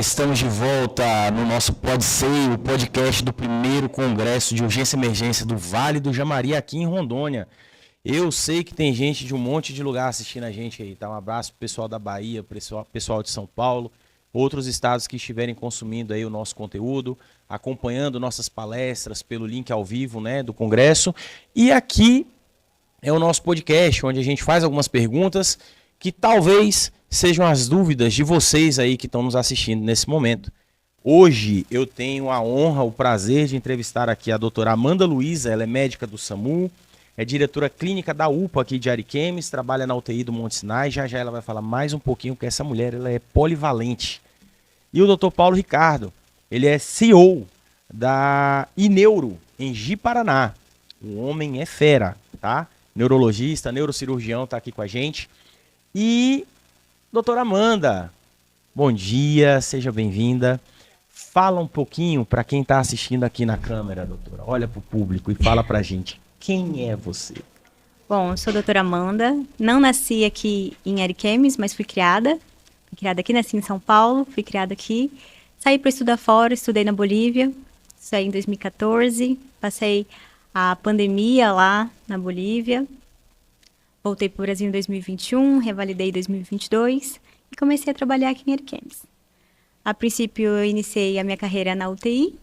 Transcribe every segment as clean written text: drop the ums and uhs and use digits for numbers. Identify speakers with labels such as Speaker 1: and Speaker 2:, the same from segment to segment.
Speaker 1: estamos de volta no nosso Pode Ser, o podcast do primeiro Congresso de Urgência e Emergência do Vale do Jamari aqui em Rondônia. Eu sei que tem gente de um monte de lugar assistindo a gente aí, tá? Um abraço pro pessoal da Bahia, pessoal de São Paulo, outros estados que estiverem consumindo aí o nosso conteúdo, acompanhando nossas palestras pelo link ao vivo, né, do Congresso. E aqui é o nosso podcast, onde a gente faz algumas perguntas que talvez sejam as dúvidas de vocês aí que estão nos assistindo nesse momento. Hoje eu tenho a honra, o prazer de entrevistar aqui a doutora Amanda Luiza, ela é médica do SAMU, é diretora clínica da UPA aqui de Ariquemes, trabalha na UTI do Monte Sinai, já ela vai falar mais um pouquinho, porque essa mulher ela é polivalente. E o doutor Paulo Ricardo, ele é CEO da Ineuro, em Ji-Paraná. O homem é fera, tá? Neurologista, neurocirurgião, tá aqui com a gente. E doutora Amanda, bom dia, seja bem-vinda. Fala um pouquinho para quem está assistindo aqui na câmera, doutora. Olha para o público e fala para a gente, quem é você?
Speaker 2: Bom, eu sou a doutora Amanda, não nasci aqui em Ariquemes, mas fui criada. Fui criada aqui, nasci em São Paulo, fui criada aqui. Saí para estudar fora, estudei na Bolívia, saí em 2014, passei a pandemia lá na Bolívia. Voltei para o Brasil em 2021, revalidei em 2022 e comecei a trabalhar aqui em Ariquemes. A princípio, eu iniciei a minha carreira na UTI,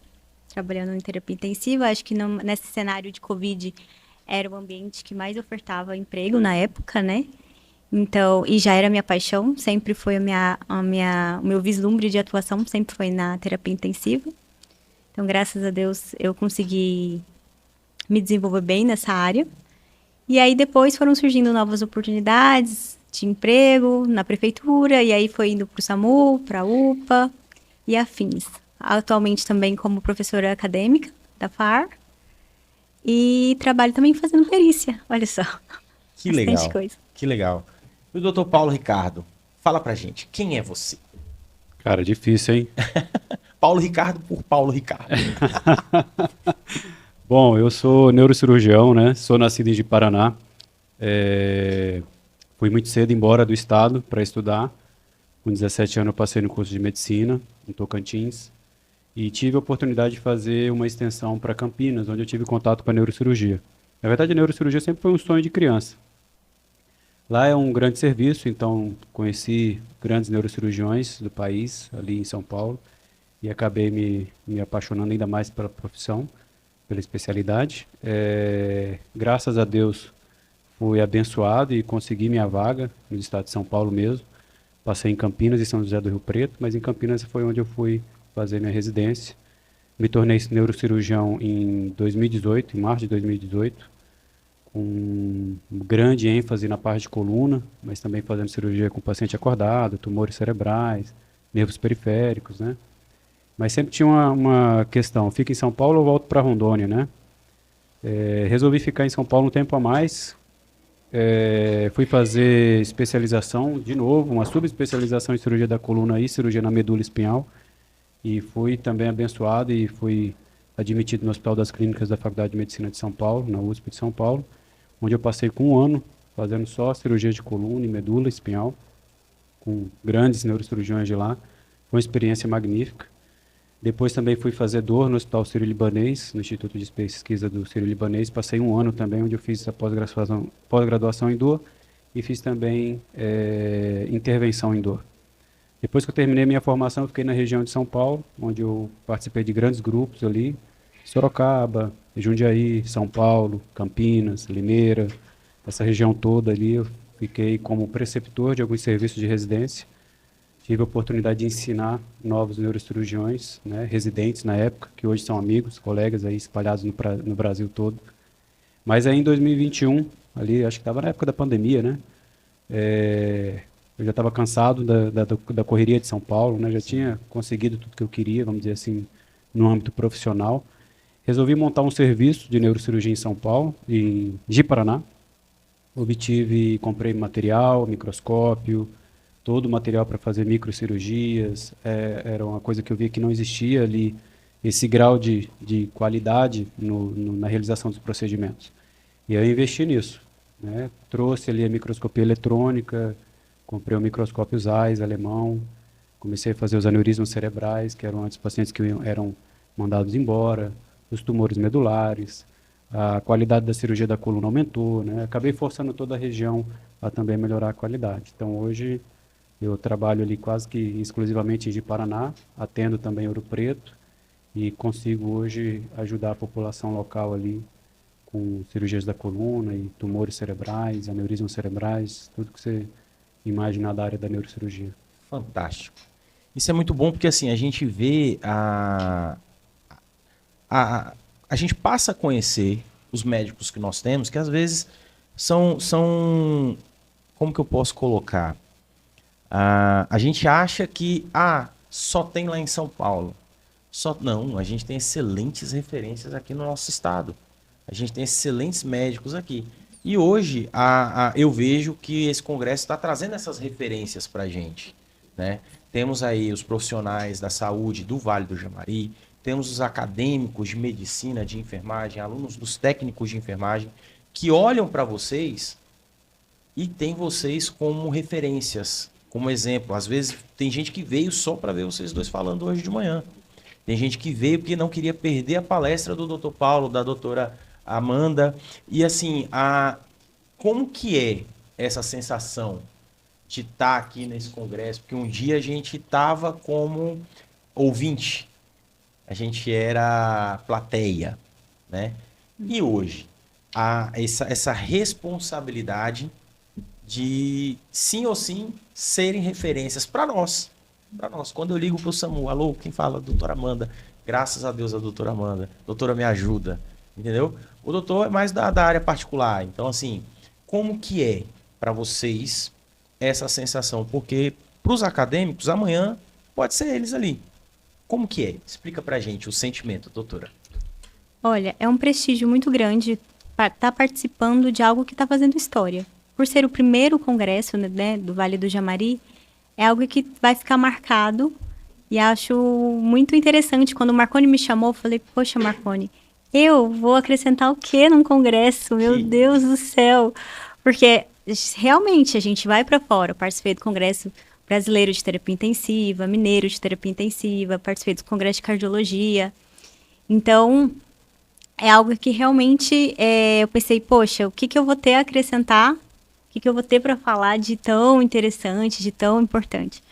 Speaker 2: trabalhando em terapia intensiva. Acho que nesse cenário de Covid era o ambiente que mais ofertava emprego na época, né? Então, e já era minha paixão, sempre foi o meu vislumbre de atuação, sempre foi na terapia intensiva. Então, graças a Deus, eu consegui me desenvolver bem nessa área. E aí depois foram surgindo novas oportunidades de emprego na prefeitura, e aí foi indo para o SAMU, para a UPA e afins. Atualmente também como professora acadêmica da FAR e trabalho também fazendo perícia, olha só.
Speaker 1: Que legal, coisa. Que legal. E o doutor Paulo Ricardo, fala pra gente, quem é você?
Speaker 3: Cara, difícil, hein?
Speaker 1: Paulo Ricardo por Paulo Ricardo.
Speaker 3: Bom, eu sou neurocirurgião, né? Sou nascido em Ji-Paraná. Fui muito cedo embora do estado para estudar. Com 17 anos eu passei no curso de medicina, em Tocantins. E tive a oportunidade de fazer uma extensão para Campinas, onde eu tive contato com a neurocirurgia. Na verdade, a neurocirurgia sempre foi um sonho de criança. Lá é um grande serviço, então conheci grandes neurocirurgiões do país, ali em São Paulo. E acabei me apaixonando ainda mais pela profissão, pela especialidade. Graças a Deus fui abençoado e consegui minha vaga no estado de São Paulo mesmo. Passei em Campinas e São José do Rio Preto, mas em Campinas foi onde eu fui fazer minha residência. Me tornei neurocirurgião em 2018, em março de 2018, com grande ênfase na parte de coluna, mas também fazendo cirurgia com paciente acordado, tumores cerebrais, nervos periféricos, né? Mas sempre tinha uma questão, fico em São Paulo ou volto para Rondônia, né? Resolvi ficar em São Paulo um tempo a mais, fui fazer especialização, de novo, uma subespecialização em cirurgia da coluna e cirurgia na medula espinhal, e fui também abençoado e fui admitido no Hospital das Clínicas da Faculdade de Medicina de São Paulo, na USP de São Paulo, onde eu passei com 1 ano fazendo só cirurgia de coluna e medula espinhal, com grandes neurocirurgiões de lá. Foi uma experiência magnífica. Depois também fui fazer dor no Hospital Sírio-Libanês, no Instituto de Pesquisa do Sírio-Libanês. Passei 1 ano também, onde eu fiz a pós-graduação em dor e fiz também intervenção em dor. Depois que eu terminei minha formação, eu fiquei na região de São Paulo, onde eu participei de grandes grupos ali, Sorocaba, Jundiaí, São Paulo, Campinas, Limeira, essa região toda ali. Eu fiquei como preceptor de alguns serviços de residência. Tive a oportunidade de ensinar novos neurocirurgiões, né, residentes na época, que hoje são amigos, colegas aí espalhados no Brasil todo. Mas aí em 2021, ali, acho que estava na época da pandemia, né, eu já estava cansado da correria de São Paulo, né, já tinha conseguido tudo que eu queria, vamos dizer assim, no âmbito profissional. Resolvi montar um serviço de neurocirurgia em São Paulo, em Ji-Paraná. Comprei material, microscópio, todo o material para fazer microcirurgias. Era uma coisa que eu via que não existia ali, esse grau de qualidade na realização dos procedimentos. E eu investi nisso, né? Trouxe ali a microscopia eletrônica, comprei o microscópio Zeiss alemão, Comecei a fazer os aneurismas cerebrais, que eram antes pacientes que eram mandados embora, os tumores medulares, a qualidade da cirurgia da coluna aumentou, né? Acabei forçando toda a região a também melhorar a qualidade. Então, hoje, eu trabalho ali quase que exclusivamente em Ji-Paraná, atendo também Ouro Preto, e consigo hoje ajudar a população local ali com cirurgias da coluna e tumores cerebrais, aneurismas cerebrais, tudo que você imaginar da área da neurocirurgia.
Speaker 1: Fantástico. Isso é muito bom porque assim, a gente vê a gente passa a conhecer os médicos que nós temos, que às vezes são como que eu posso colocar? A gente acha que só tem lá em São Paulo. Não, a gente tem excelentes referências aqui no nosso estado. A gente tem excelentes médicos aqui. E hoje eu vejo que esse congresso está trazendo essas referências para a gente, né? Temos aí os profissionais da saúde do Vale do Jamari, temos os acadêmicos de medicina, de enfermagem, alunos dos técnicos de enfermagem, que olham para vocês e tem vocês como referências, como exemplo. Às vezes tem gente que veio só para ver vocês dois falando hoje de manhã. Tem gente que veio porque não queria perder a palestra do Dr. Paulo, da doutora Amanda. E assim, como que é essa sensação de estar aqui nesse congresso? Porque um dia a gente estava como ouvinte, a gente era plateia, né? E hoje, essa responsabilidade de, sim ou sim, serem referências para nós. Para nós. Quando eu ligo para o SAMU, alô, quem fala? Doutora Amanda. Graças a Deus a doutora Amanda. Doutora, me ajuda. Entendeu? O doutor é mais da área particular. Então, assim, como que é para vocês essa sensação? Porque para os acadêmicos, amanhã pode ser eles ali. Como que é? Explica pra gente o sentimento, doutora.
Speaker 2: Olha, é um prestígio muito grande estar participando de algo que está fazendo história. Por ser o primeiro congresso, né, do Vale do Jamari, é algo que vai ficar marcado. E acho muito interessante. Quando o Marconi me chamou, eu falei, poxa, Marconi, eu vou acrescentar o quê num congresso? Meu Deus do céu! Porque realmente a gente vai para fora. Eu participei do Congresso Brasileiro de Terapia Intensiva, Mineiro de Terapia Intensiva, participei do Congresso de Cardiologia. Então, é algo que realmente eu pensei, poxa, o que eu vou ter a acrescentar? O que eu vou ter para falar de tão interessante, de tão importante?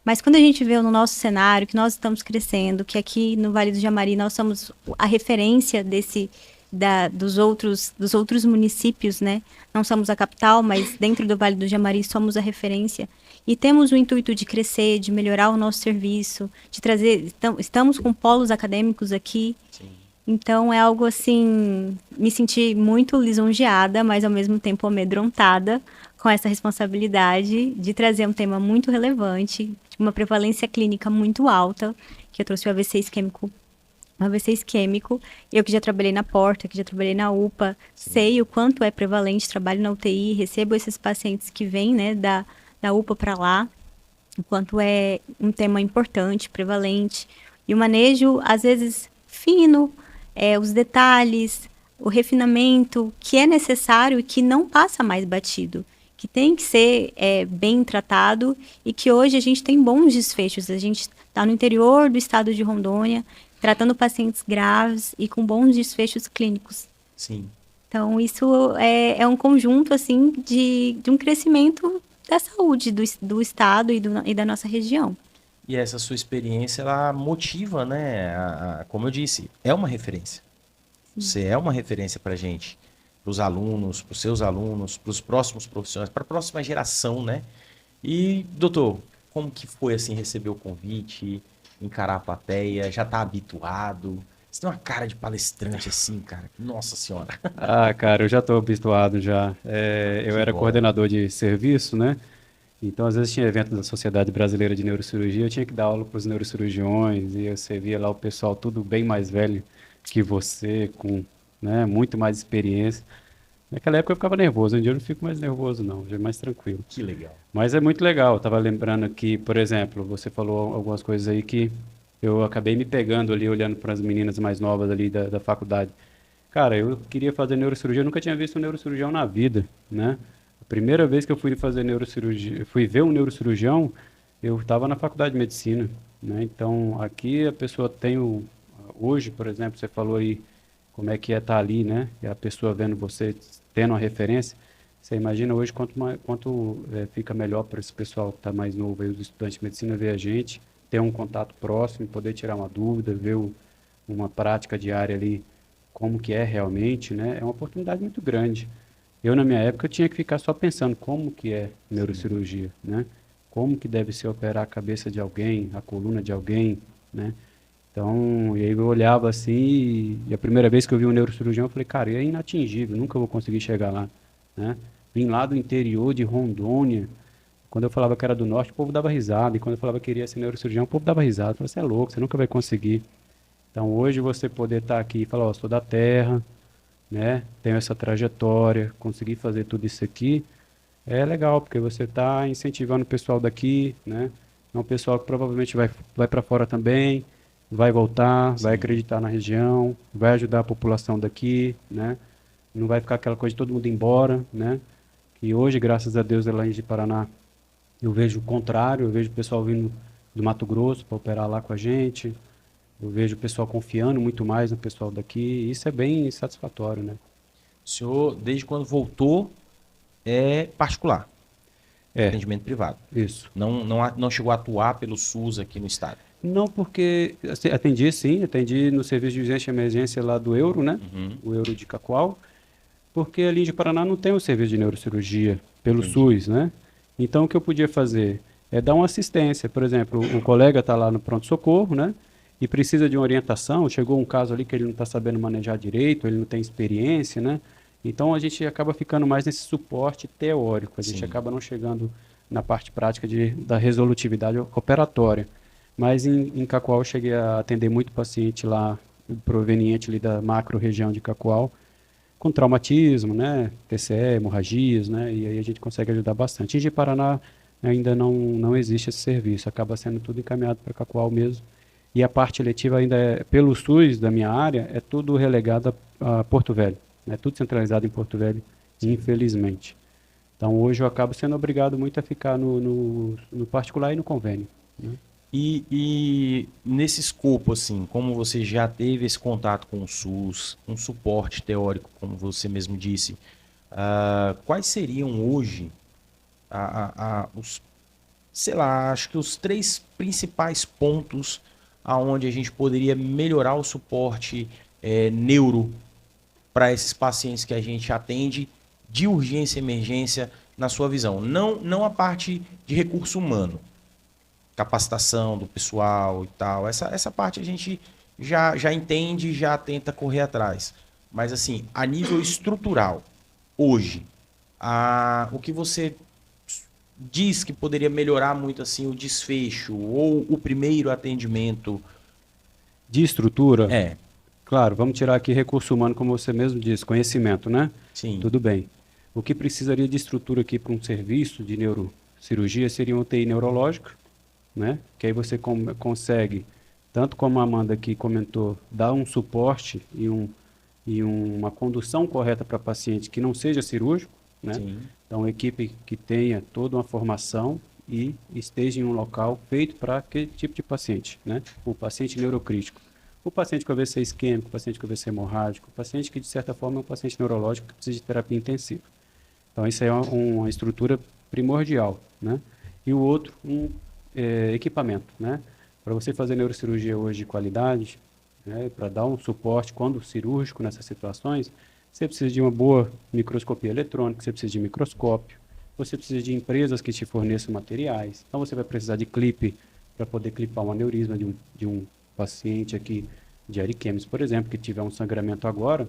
Speaker 2: Mas quando a gente vê no nosso cenário que nós estamos crescendo, que aqui no Vale do Jamari nós somos a referência dos outros municípios, né? Não somos a capital, mas dentro do Vale do Jamari somos a referência. E temos o intuito de crescer, de melhorar o nosso serviço, de trazer... Estamos com polos acadêmicos aqui. Sim. Então, é algo assim... Me senti muito lisonjeada, mas ao mesmo tempo amedrontada com essa responsabilidade de trazer um tema muito relevante, de uma prevalência clínica muito alta, que eu trouxe o AVC isquêmico. Eu que já trabalhei na Porta, que já trabalhei na UPA, sei o quanto é prevalente, trabalho na UTI, recebo esses pacientes que vêm, né, da UPA para lá, o quanto é um tema importante, prevalente. E o manejo, às vezes, fino, os detalhes, o refinamento que é necessário e que não passa mais batido, que tem que ser bem tratado e que hoje a gente tem bons desfechos. A gente está no interior do estado de Rondônia, tratando pacientes graves e com bons desfechos clínicos.
Speaker 1: Sim.
Speaker 2: Então, isso é um conjunto, assim, de um crescimento da saúde do estado e da nossa região.
Speaker 1: E essa sua experiência, ela motiva, né? Como eu disse, é uma referência. Sim. Você é uma referência para a gente, para os alunos, para os seus alunos, para os próximos profissionais, para a próxima geração, né? E, doutor, como que foi, assim, receber o convite, encarar a plateia, já tá habituado? Você tem uma cara de palestrante assim, cara. Nossa senhora.
Speaker 3: Cara, eu já tô habituado já. Eu era coordenador de serviço, né? Então, às vezes tinha evento da Sociedade Brasileira de Neurocirurgia, eu tinha que dar aula para os neurocirurgiões e você via lá o pessoal tudo bem mais velho que você, com, né, muito mais experiência. Naquela época eu ficava nervoso, hoje em dia eu não fico mais nervoso não, já é mais tranquilo.
Speaker 1: Que legal.
Speaker 3: Mas é muito legal, eu estava lembrando aqui, por exemplo, você falou algumas coisas aí que eu acabei me pegando ali, olhando para as meninas mais novas ali da faculdade. Cara, eu queria fazer neurocirurgia, eu nunca tinha visto um neurocirurgião na vida, né? A primeira vez que eu fui fazer neurocirurgia, fui ver um neurocirurgião, eu estava na faculdade de medicina, né? Então, aqui a pessoa tem hoje, por exemplo, você falou aí como é que é estar ali, né? E a pessoa vendo você, tendo uma referência. Você imagina hoje quanto fica melhor para esse pessoal que está mais novo aí, os estudantes de medicina, ver a gente, ter um contato próximo, poder tirar uma dúvida, ver uma prática diária ali, como que é realmente, né? É uma oportunidade muito grande. Eu, na minha época, tinha que ficar só pensando como que é neurocirurgia, né? Como que deve se operar a cabeça de alguém, a coluna de alguém, né? Então, e aí eu olhava assim, e a primeira vez que eu vi um neurocirurgião, eu falei, cara, é inatingível, nunca vou conseguir chegar lá, né? Vim lá do interior de Rondônia, quando eu falava que era do norte, o povo dava risada, e quando eu falava que queria ser neurocirurgião, o povo dava risada, eu falei, você é louco, você nunca vai conseguir. Então, hoje você poder estar aqui e falar, ó, sou da terra, né? Tenho essa trajetória, consegui fazer tudo isso aqui, é legal, porque você está incentivando o pessoal daqui, né? É um pessoal que provavelmente vai para fora também, vai voltar, vai acreditar na região, vai ajudar a população daqui, né? Não vai ficar aquela coisa de todo mundo ir embora, né? E hoje, graças a Deus, lá em Paraná, eu vejo o contrário, eu vejo o pessoal vindo do Mato Grosso para operar lá com a gente, eu vejo o pessoal confiando muito mais no pessoal daqui, e isso é bem satisfatório, né?
Speaker 1: O senhor, desde quando voltou, é particular,
Speaker 3: É,
Speaker 1: atendimento privado.
Speaker 3: isso.
Speaker 1: Não chegou a atuar pelo SUS aqui no estado.
Speaker 3: Não, porque assim, atendi sim, atendi no serviço de urgência e emergência lá do Euro, né?
Speaker 1: Uhum,
Speaker 3: O Euro de Cacoal, porque ali de Paraná não tem o serviço de neurocirurgia pelo
Speaker 1: entendi.
Speaker 3: SUS, né? Então o que eu podia fazer é dar uma assistência, por exemplo, o colega está lá no pronto-socorro, né? E precisa de uma orientação, chegou um caso ali que ele não está sabendo manejar direito, ele não tem experiência, né? Então a gente acaba ficando mais nesse suporte teórico, a gente
Speaker 1: Sim.
Speaker 3: acaba não chegando na parte prática da resolutividade operatória. Mas em Cacoal eu cheguei a atender muito paciente lá, proveniente ali da macro-região de Cacoal, com traumatismo, né, TCE, hemorragias, né, e aí a gente consegue ajudar bastante. Em Ji-Paraná ainda não existe esse serviço, acaba sendo tudo encaminhado para Cacoal mesmo. E a parte eletiva ainda é, pelo SUS da minha área, é tudo relegado a Porto Velho, é tudo centralizado em Porto Velho, infelizmente. Então hoje eu acabo sendo obrigado muito a ficar no particular e no convênio, né?
Speaker 1: E nesse escopo, assim, como você já teve esse contato com o SUS, um suporte teórico, como você mesmo disse, quais seriam hoje os, sei lá, acho que os 3 principais pontos aonde a gente poderia melhorar o suporte neuro para esses pacientes que a gente atende de urgência e emergência, na sua visão? Não a parte de recurso humano, capacitação do pessoal e tal. Essa parte a gente já entende e já tenta correr atrás. Mas assim, a nível estrutural, hoje, o que você diz que poderia melhorar muito assim o desfecho ou o primeiro atendimento?
Speaker 3: De estrutura,
Speaker 1: É,
Speaker 3: claro, vamos tirar aqui recurso humano, como você mesmo disse, conhecimento, né?
Speaker 1: sim,
Speaker 3: Tudo bem. O que precisaria de estrutura aqui para um serviço de neurocirurgia seria um UTI neurológico, né? Que aí você consegue, tanto como a Amanda aqui comentou, dar um suporte e uma condução correta para paciente que não seja cirúrgico, né?
Speaker 1: sim,
Speaker 3: Então, uma equipe que tenha toda uma formação e esteja em um local feito para aquele tipo de paciente, né? O paciente neurocrítico. O paciente com AVC isquêmico, o paciente com AVC hemorrágico, o paciente que, de certa forma, é um paciente neurológico que precisa de terapia intensiva. Então, isso aí é uma estrutura primordial, né? E o outro, equipamento, né? Para você fazer neurocirurgia hoje de qualidade, né, para dar um suporte quando cirúrgico nessas situações, você precisa de uma boa microscopia eletrônica, você precisa de microscópio, você precisa de empresas que te forneçam materiais. Então, você vai precisar de clipe para poder clipar um aneurisma de um paciente aqui de ariquemes, por exemplo, que tiver um sangramento agora,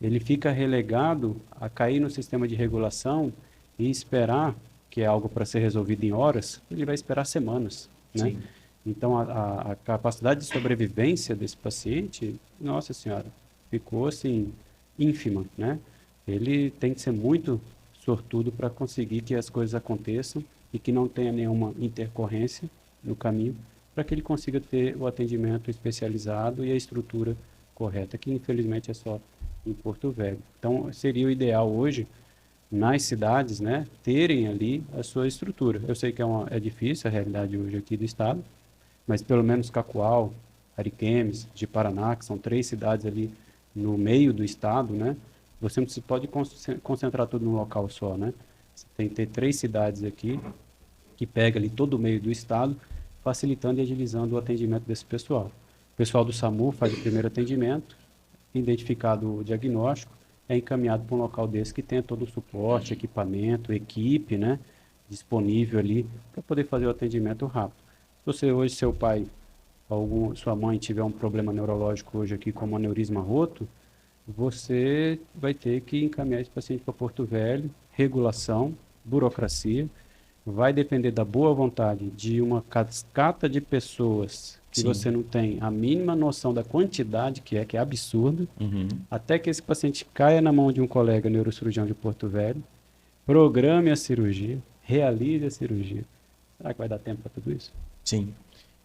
Speaker 3: ele fica relegado a cair no sistema de regulação e esperar, que é algo para ser resolvido em horas, ele vai esperar semanas, né?
Speaker 1: sim.
Speaker 3: Então, a capacidade de sobrevivência desse paciente, nossa senhora, ficou assim, ínfima, né? Ele tem que ser muito sortudo para conseguir que as coisas aconteçam e que não tenha nenhuma intercorrência no caminho, para que ele consiga ter o atendimento especializado e a estrutura correta, que infelizmente é só em Porto Velho. Então, seria o ideal hoje nas cidades, né, terem ali a sua estrutura. Eu sei que é difícil a realidade hoje aqui do estado, mas pelo menos Cacoal, Ariquemes, de Paraná, que são 3 cidades ali no meio do estado, né, você não se pode concentrar tudo num local só, né? Você tem que ter 3 cidades aqui que pega ali todo o meio do estado, facilitando e agilizando o atendimento desse pessoal. O pessoal do SAMU faz o primeiro atendimento, identificado o diagnóstico, é encaminhado para um local desse que tenha todo o suporte, equipamento, equipe, né, disponível ali para poder fazer o atendimento rápido. Se você hoje, seu pai, sua mãe tiver um problema neurológico hoje aqui, como aneurisma roto, você vai ter que encaminhar esse paciente para Porto Velho, regulação, burocracia, vai depender da boa vontade de uma cascata de pessoas que
Speaker 1: Sim.
Speaker 3: você não tem a mínima noção da quantidade que é absurda, até que esse paciente caia na mão de um colega neurocirurgião de Porto Velho, programe a cirurgia, realize a cirurgia. Será que vai dar tempo para tudo isso?
Speaker 1: Sim.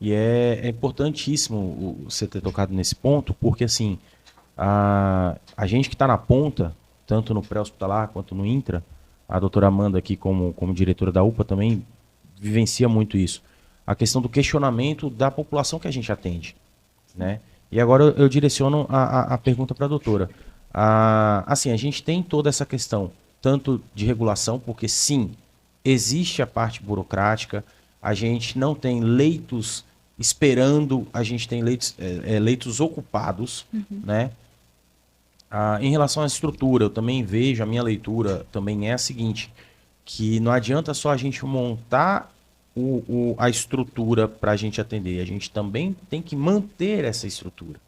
Speaker 1: E é importantíssimo você ter tocado nesse ponto, porque assim, a gente que está na ponta, tanto no pré-hospitalar quanto no intra, a doutora Amanda aqui como diretora da UPA também vivencia muito isso. A questão do questionamento da população que a gente atende, né? E agora eu direciono a pergunta para a doutora. Assim, a gente tem toda essa questão, tanto de regulação, porque sim, existe a parte burocrática, a gente não tem leitos esperando, a gente tem leitos ocupados, né? Em relação à estrutura, eu também vejo, a minha leitura também é a seguinte, que não adianta só a gente montar a estrutura para a gente atender, a gente também tem que manter essa estrutura.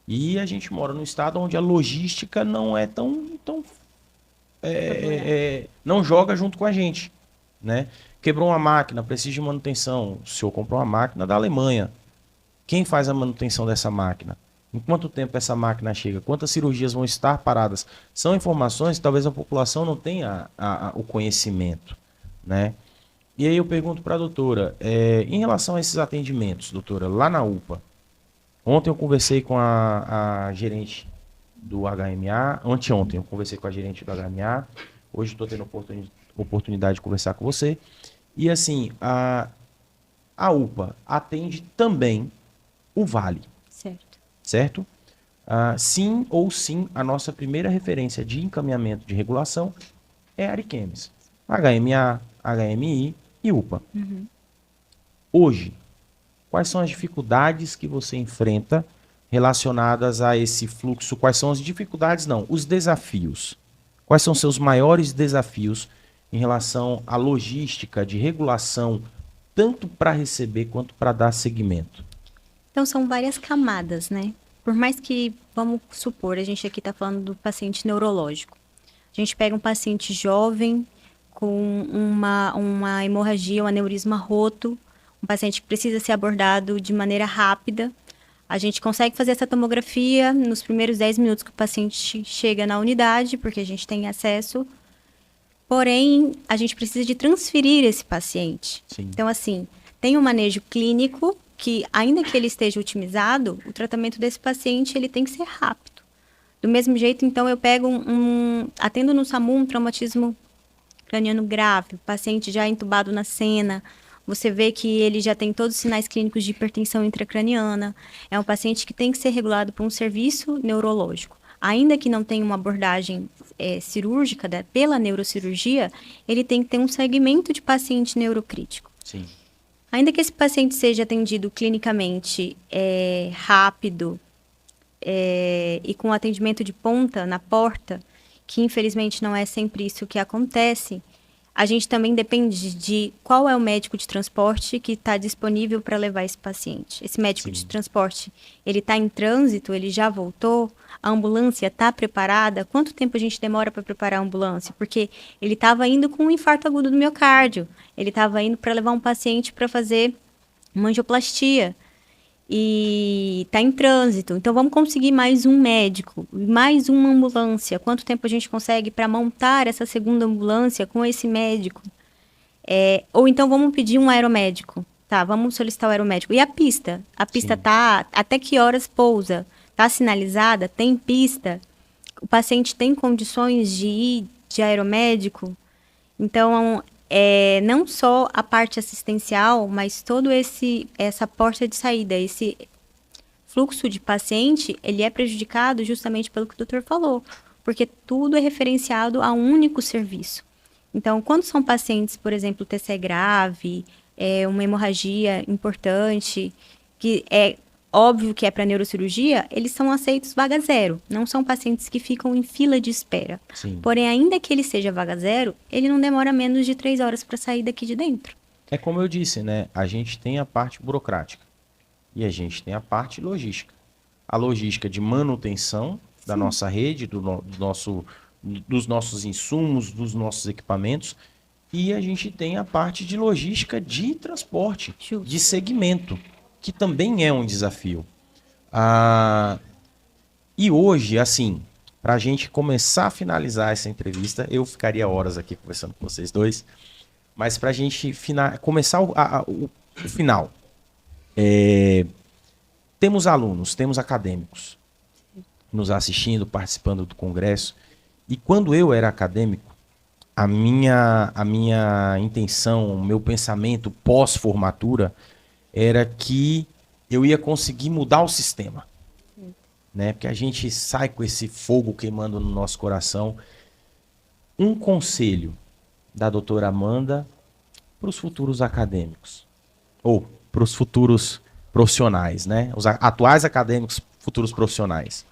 Speaker 1: E a gente mora num estado onde a logística não é não joga junto com a gente, né? Quebrou uma máquina, precisa de manutenção, o senhor comprou uma máquina da Alemanha. Quem faz a manutenção dessa máquina? Em quanto tempo essa máquina chega? Quantas cirurgias vão estar paradas? São informações que talvez a população não tenha o conhecimento, né? E aí eu pergunto para a doutora, em relação a esses atendimentos, doutora, lá na UPA, ontem eu conversei com a gerente do HMA, anteontem eu conversei com a gerente do HMA, hoje estou tendo oportunidade de conversar com você, e assim, a UPA atende também o Vale. Certo? Sim ou sim, a nossa primeira referência de encaminhamento de regulação é Ariquemes. HMA, HMI e UPA. Hoje, quais são as dificuldades que você enfrenta relacionadas a esse fluxo? Quais são as dificuldades? Não, os desafios. Quais são seus maiores desafios em relação à logística de regulação, tanto para receber quanto para dar seguimento?
Speaker 2: Então, são várias camadas, né? Por mais que, vamos supor, a gente aqui está falando do paciente neurológico. A gente pega um paciente jovem com uma hemorragia, um aneurisma roto, um paciente que precisa ser abordado de maneira rápida. A gente consegue fazer essa tomografia nos primeiros 10 minutos que o paciente chega na unidade, porque a gente tem acesso. Porém, a gente precisa de transferir esse paciente.
Speaker 1: Sim.
Speaker 2: Então, assim, tem um manejo clínico que, ainda que ele esteja otimizado, o tratamento desse paciente ele tem que ser rápido. Do mesmo jeito, então, eu pego atendo no SAMU um traumatismo craniano grave, o paciente já entubado na cena, você vê que ele já tem todos os sinais clínicos de hipertensão intracraniana, é um paciente que tem que ser regulado por um serviço neurológico. Ainda que não tenha uma abordagem cirúrgica pela neurocirurgia, ele tem que ter um segmento de paciente neurocrítico.
Speaker 1: Sim.
Speaker 2: Ainda que esse paciente seja atendido clinicamente rápido e com atendimento de ponta na porta, que infelizmente não é sempre isso que acontece, a gente também depende de qual é o médico de transporte que está disponível para levar esse paciente. Esse médico de transporte, ele está em trânsito, ele já voltou, a ambulância está preparada? Quanto tempo a gente demora para preparar a ambulância? Porque ele estava indo com um infarto agudo do miocárdio, ele estava indo para levar um paciente para fazer uma angioplastia e está em trânsito. Então, vamos conseguir mais um médico, mais uma ambulância. Quanto tempo a gente consegue para montar essa segunda ambulância com esse médico? Ou então, vamos pedir um aeromédico. Tá, vamos solicitar o aeromédico. E a pista? A pista tá... Até que horas pousa? Tá sinalizada? Tem pista? O paciente tem condições de ir de aeromédico. Então, não só a parte assistencial, mas todo essa porta de saída, esse fluxo de paciente, ele é prejudicado justamente pelo que o doutor falou, porque tudo é referenciado a um único serviço. Então, quando são pacientes, por exemplo, TCE grave, uma hemorragia importante, que é óbvio que é para neurocirurgia, eles são aceitos vaga zero. Não são pacientes que ficam em fila de espera.
Speaker 1: Sim.
Speaker 2: Porém, ainda que ele seja vaga zero, ele não demora menos de 3 horas para sair daqui de dentro.
Speaker 1: É como eu disse, né? A gente tem a parte burocrática e a gente tem a parte logística. A logística de manutenção da nossa rede, dos nossos insumos, dos nossos equipamentos, e a gente tem a parte de logística de transporte,
Speaker 2: Justo.
Speaker 1: de segmento, que também é um desafio. E hoje, assim, para a gente começar a finalizar essa entrevista, eu ficaria horas aqui conversando com vocês dois, mas para a gente começar o final, temos alunos, temos acadêmicos nos assistindo, participando do congresso, e quando eu era acadêmico, a minha intenção, o meu pensamento pós-formatura era que eu ia conseguir mudar o sistema, né? Porque a gente sai com esse fogo queimando no nosso coração. Um conselho da doutora Amanda para os futuros acadêmicos, ou para os futuros profissionais, né? Os atuais acadêmicos, futuros profissionais.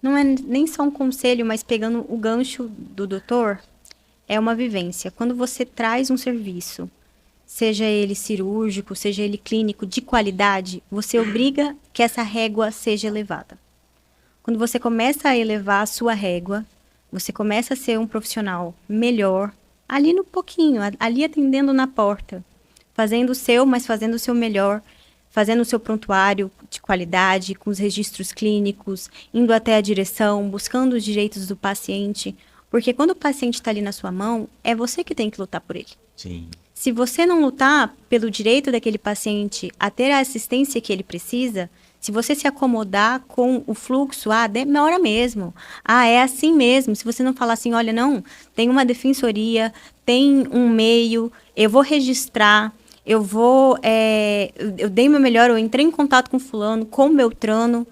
Speaker 2: Não é nem só um conselho, mas pegando o gancho do doutor, é uma vivência. Quando você traz um serviço, seja ele cirúrgico, seja ele clínico, de qualidade, você obriga que essa régua seja elevada. Quando você começa a elevar a sua régua, você começa a ser um profissional melhor, ali no pouquinho, ali atendendo na porta, fazendo o seu, mas fazendo o seu melhor, fazendo o seu prontuário de qualidade, com os registros clínicos, indo até a direção, buscando os direitos do paciente, porque quando o paciente está ali na sua mão, é você que tem que lutar por ele.
Speaker 1: Sim.
Speaker 2: Se você não lutar pelo direito daquele paciente a ter a assistência que ele precisa, se você se acomodar com o fluxo, demora mesmo. É assim mesmo. Se você não falar assim, olha, não, tem uma defensoria, tem um meio, eu vou registrar, eu dei meu melhor, eu entrei em contato com fulano, com Beltrano,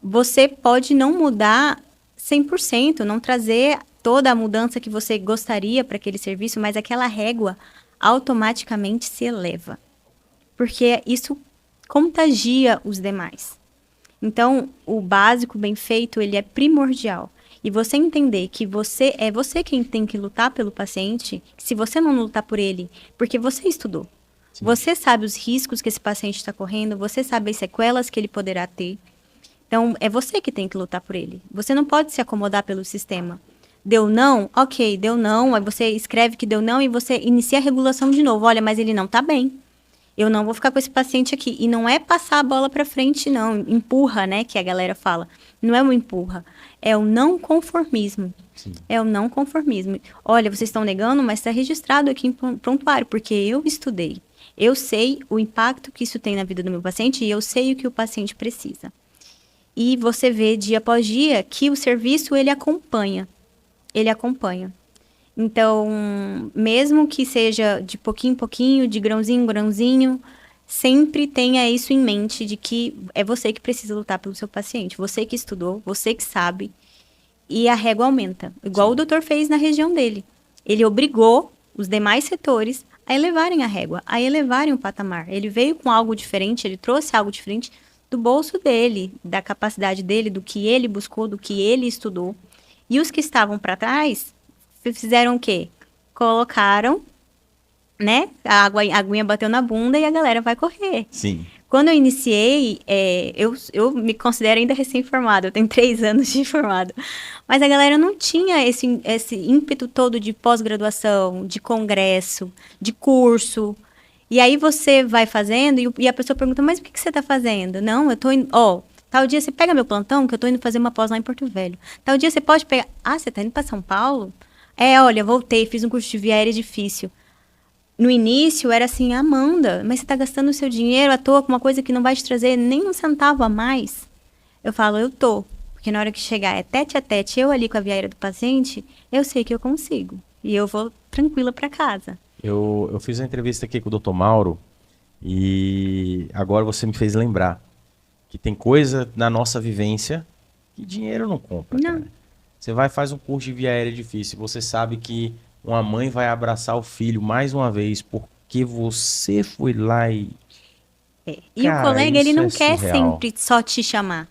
Speaker 2: você pode não mudar 100%, não trazer toda a mudança que você gostaria para aquele serviço, mas aquela régua automaticamente se eleva, porque isso contagia os demais. Então, o básico bem feito, ele é primordial. E você entender que você quem tem que lutar pelo paciente, se você não lutar por ele, porque você estudou. Sim. Você sabe os riscos que esse paciente está correndo, você sabe as sequelas que ele poderá ter. Então, é você que tem que lutar por ele. Você não pode se acomodar pelo sistema. Deu não? Ok, deu não. Aí você escreve que deu não e você inicia a regulação de novo. Olha, mas ele não tá bem. Eu não vou ficar com esse paciente aqui. E não é passar a bola para frente, não. Empurra, né, que a galera fala. Não é o empurra. É o não conformismo. Sim. É o não conformismo. Olha, vocês estão negando, mas está registrado aqui em prontuário, porque eu estudei. Eu sei o impacto que isso tem na vida do meu paciente e eu sei o que o paciente precisa. E você vê dia após dia que o serviço, ele acompanha. Ele acompanha. Então, mesmo que seja de pouquinho em pouquinho, de grãozinho em grãozinho, sempre tenha isso em mente, de que é você que precisa lutar pelo seu paciente. Você que estudou, você que sabe. E a régua aumenta. Igual Sim. O doutor fez na região dele. Ele obrigou os demais setores a elevarem a régua, a elevarem o patamar. Ele veio com algo diferente, ele trouxe algo diferente do bolso dele, da capacidade dele, do que ele buscou, do que ele estudou. E os que estavam para trás fizeram o quê? Colocaram, né? A aguinha bateu na bunda e a galera vai correr.
Speaker 1: Sim.
Speaker 2: Quando eu iniciei, eu me considero ainda recém-formada, eu tenho 3 anos de formado. Mas a galera não tinha esse ímpeto todo de pós-graduação, de congresso, de curso. E aí você vai fazendo e a pessoa pergunta, mas o que você está fazendo? Não, eu estou indo... Tal dia você pega meu plantão, que eu tô indo fazer uma pós lá em Porto Velho. Tal dia você pode pegar... você tá indo pra São Paulo? Olha, voltei, fiz um curso de via aérea difícil. No início era assim, Amanda, mas você tá gastando o seu dinheiro à toa com uma coisa que não vai te trazer nem um centavo a mais? Eu falo, eu tô. Porque na hora que chegar é tete a tete, eu ali com a viagra do paciente, eu sei que eu consigo. E eu vou tranquila para casa.
Speaker 1: Eu fiz uma entrevista aqui com o Dr. Mauro e agora você me fez lembrar que tem coisa na nossa vivência que dinheiro não compra,
Speaker 2: Não.
Speaker 1: cara. Você vai e faz um curso de via aérea difícil, você sabe que uma mãe vai abraçar o filho mais uma vez porque você foi lá e...
Speaker 2: E
Speaker 1: Cara,
Speaker 2: o colega, ele
Speaker 1: isso
Speaker 2: não
Speaker 1: é
Speaker 2: quer
Speaker 1: surreal.
Speaker 2: sempre só te chamar.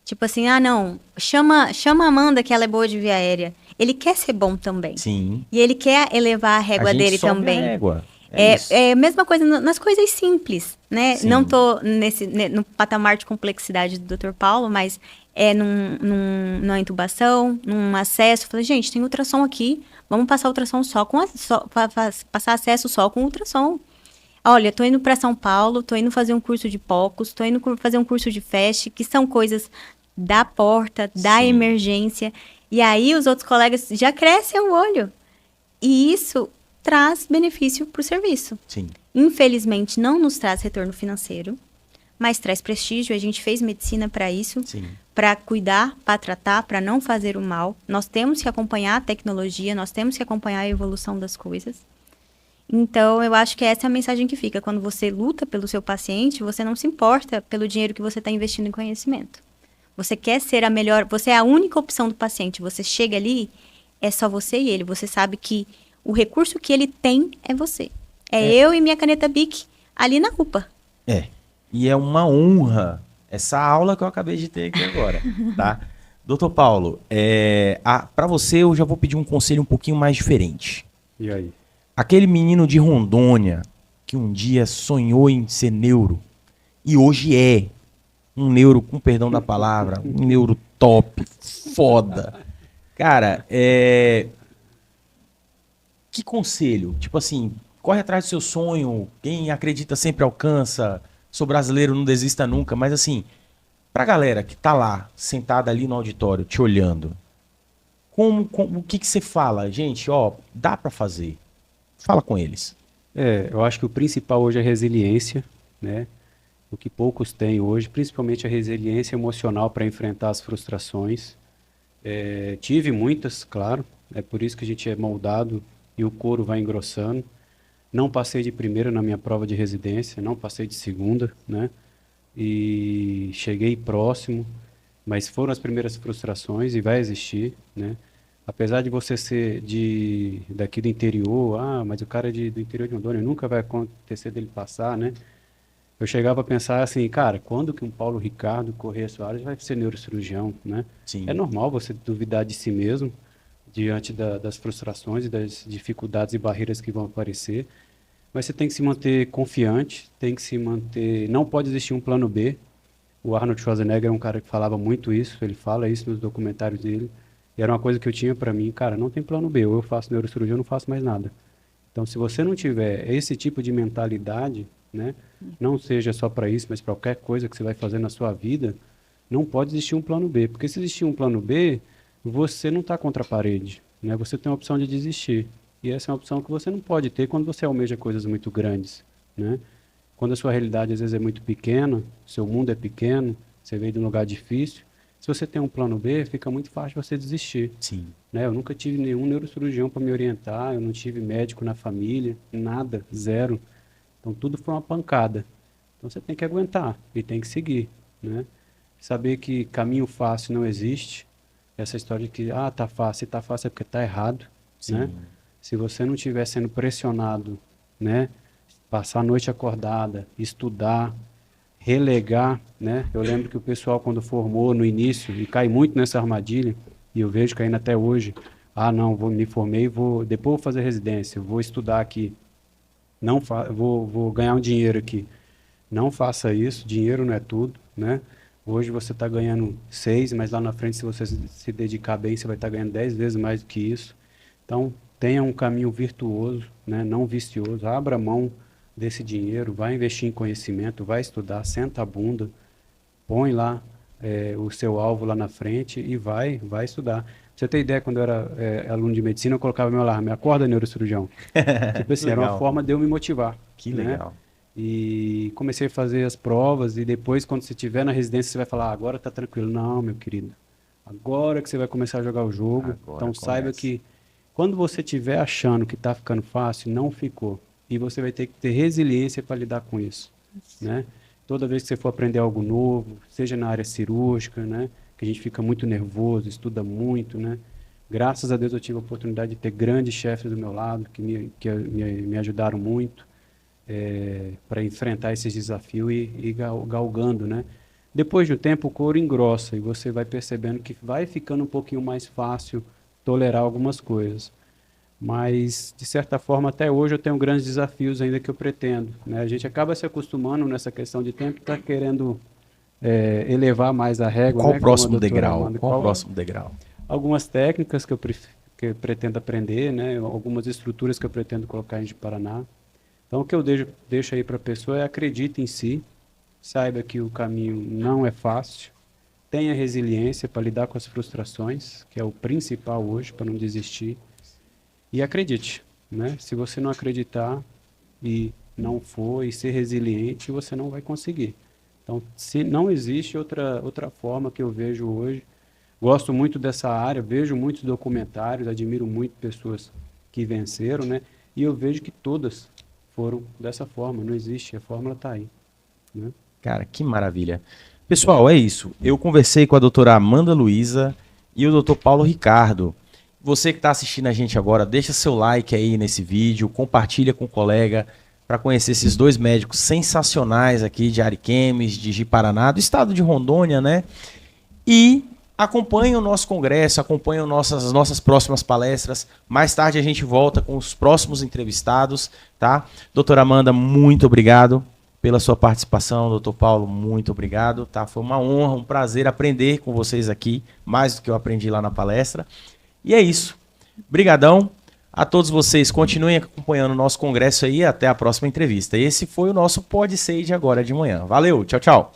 Speaker 2: Tipo assim, ah, não, chama a Amanda que ela é boa de via aérea. Ele quer ser bom também.
Speaker 1: Sim.
Speaker 2: E ele quer elevar a régua
Speaker 1: A gente
Speaker 2: dele
Speaker 1: sobe a
Speaker 2: também.
Speaker 1: régua. É isso.
Speaker 2: É a mesma coisa nas coisas simples, né?
Speaker 1: Sim.
Speaker 2: Não tô no patamar de complexidade do Dr. Paulo, mas é numa intubação, num acesso. Falei, gente, tem ultrassom aqui, vamos passar ultrassom passar acesso só com ultrassom. Olha, tô indo para São Paulo, tô indo fazer um curso de POCUS, tô indo fazer um curso de FAST, que são coisas da porta, da
Speaker 1: Sim.
Speaker 2: emergência. E aí os outros colegas já crescem o olho. E isso traz benefício para o serviço.
Speaker 1: Sim.
Speaker 2: Infelizmente, não nos traz retorno financeiro, mas traz prestígio. A gente fez medicina para isso,
Speaker 1: Sim.
Speaker 2: para cuidar, para tratar, para não fazer o mal. Nós temos que acompanhar a tecnologia, nós temos que acompanhar a evolução das coisas. Então, eu acho que essa é a mensagem que fica. Quando você luta pelo seu paciente, você não se importa pelo dinheiro que você está investindo em conhecimento. Você quer ser a melhor, você é a única opção do paciente. Você chega ali, é só você e ele. Você sabe que o recurso que ele tem é você. É eu e minha caneta Bic ali na UPA.
Speaker 1: É. E é uma honra essa aula que eu acabei de ter aqui agora, tá? Doutor Paulo, para você eu já vou pedir um conselho um pouquinho mais diferente.
Speaker 3: E aí?
Speaker 1: Aquele menino de Rondônia que um dia sonhou em ser neuro e hoje é um neuro, com perdão da palavra, um neuro top, foda. Cara, que conselho? Tipo assim, corre atrás do seu sonho, quem acredita sempre alcança, sou brasileiro, não desista nunca, mas assim, pra galera que tá lá, sentada ali no auditório, te olhando, o que você fala? Gente, ó, dá pra fazer. Fala com eles.
Speaker 3: Eu acho que o principal hoje é a resiliência, né? O que poucos têm hoje, principalmente a resiliência emocional para enfrentar as frustrações. Tive muitas, claro, é por isso que a gente é moldado e o couro vai engrossando. Não passei de primeira na minha prova de residência, não passei de segunda, né? E cheguei próximo, mas foram as primeiras frustrações e vai existir, né? Apesar de você ser daqui do interior, mas o cara é do interior de Rondônia, nunca vai acontecer dele passar, né? Eu chegava a pensar assim, cara, quando que um Paulo Ricardo Corrêa Soares vai ser neurocirurgião, né?
Speaker 1: Sim.
Speaker 3: É normal você duvidar de si mesmo diante das frustrações e das dificuldades e barreiras que vão aparecer, mas você tem que se manter confiante, tem que se manter... Não pode existir um plano B. O Arnold Schwarzenegger é um cara que falava muito isso, ele fala isso nos documentários dele, e era uma coisa que eu tinha para mim, cara, não tem plano B, ou eu faço neurocirurgia ou não faço mais nada. Então, se você não tiver esse tipo de mentalidade, né, não seja só para isso, mas para qualquer coisa que você vai fazer na sua vida, não pode existir um plano B, porque se existir um plano B, você não está contra a parede, né, você tem a opção de desistir, e essa é uma opção que você não pode ter quando você almeja coisas muito grandes, né, quando a sua realidade às vezes é muito pequena, seu mundo é pequeno, você veio de um lugar difícil. Se você tem um plano B, fica muito fácil você desistir.
Speaker 1: Sim.
Speaker 3: Né? Eu nunca tive nenhum neurocirurgião para me orientar, eu não tive médico na família, nada, zero. Então tudo foi uma pancada. Então você tem que aguentar e tem que seguir, né? Saber que caminho fácil não existe. Essa história de que, tá fácil, se tá fácil é porque tá errado, né? Se você não estiver sendo pressionado, né? Passar a noite acordada, estudar, relegar, né? Eu lembro que o pessoal quando formou no início, e cai muito nessa armadilha, e eu vejo caindo até hoje, não, me formei, depois vou fazer residência, vou estudar aqui, vou ganhar um dinheiro aqui. Não faça isso, dinheiro não é tudo, né? Hoje você está ganhando 6, mas lá na frente, se você se dedicar bem, você vai estar ganhando 10 vezes mais do que isso. Então, tenha um caminho virtuoso, né? Não vicioso, abra mão desse dinheiro, vai investir em conhecimento, vai estudar, senta a bunda, põe lá o seu alvo lá na frente e vai estudar. Pra você ter ideia, quando eu era aluno de medicina, eu colocava meu alarme, acorda neurocirurgião. Tipo assim, era uma forma de eu me motivar.
Speaker 1: Que
Speaker 3: né?
Speaker 1: legal.
Speaker 3: E comecei a fazer as provas e depois, quando você estiver na residência, você vai falar, agora tá tranquilo. Não, meu querido, Agora que você vai começar a jogar o jogo.
Speaker 1: Agora
Speaker 3: Então saiba
Speaker 1: começa.
Speaker 3: que quando você estiver achando que está ficando fácil, não ficou. E você vai ter que ter resiliência para lidar com isso, né? Toda vez que você for aprender algo novo, seja na área cirúrgica, né? Que a gente fica muito nervoso, estuda muito, né? Graças a Deus eu tive a oportunidade de ter grandes chefes do meu lado que me ajudaram muito para enfrentar esses desafios e galgando, né? Depois de um tempo o couro engrossa e você vai percebendo que vai ficando um pouquinho mais fácil tolerar algumas coisas. Mas, de certa forma, até hoje eu tenho grandes desafios ainda que eu pretendo, né? A gente acaba se acostumando nessa questão de tempo e está querendo elevar mais a régua,
Speaker 1: Qual
Speaker 3: né?
Speaker 1: o
Speaker 3: Como a
Speaker 1: próximo
Speaker 3: doutora
Speaker 1: degrau?
Speaker 3: Amanda
Speaker 1: Qual o
Speaker 3: falou.
Speaker 1: próximo degrau?
Speaker 3: Algumas técnicas que eu pretendo aprender, né? Algumas estruturas que eu pretendo colocar em Paraná. Então, o que eu deixo aí para a pessoa é acredite em si, saiba que o caminho não é fácil, tenha resiliência para lidar com as frustrações, que é o principal hoje, para não desistir, e acredite, né? Se você não acreditar e não for e ser resiliente, você não vai conseguir. Então, se não existe outra forma que eu vejo hoje. Gosto muito dessa área, vejo muitos documentários, admiro muito pessoas que venceram, né? E eu vejo que todas foram dessa forma, não existe, a fórmula está aí, né?
Speaker 1: Cara, que maravilha. Pessoal, é isso. Eu conversei com a doutora Amanda Luiza e o doutor Paulo Ricardo. Você que está assistindo a gente agora, deixa seu like aí nesse vídeo, compartilha com o colega para conhecer esses dois médicos sensacionais aqui de Ariquemes, de Ji-Paraná, do estado de Rondônia, né? E acompanhe o nosso congresso, acompanhe as nossas próximas palestras. Mais tarde a gente volta com os próximos entrevistados, tá? Doutora Amanda, muito obrigado pela sua participação. Doutor Paulo, muito obrigado, tá? Foi uma honra, um prazer aprender com vocês aqui, mais do que eu aprendi lá na palestra. E é isso. Brigadão. A todos vocês, continuem acompanhando o nosso congresso aí. Até a próxima entrevista. Esse foi o nosso Pod Sage agora de manhã. Valeu, tchau, tchau.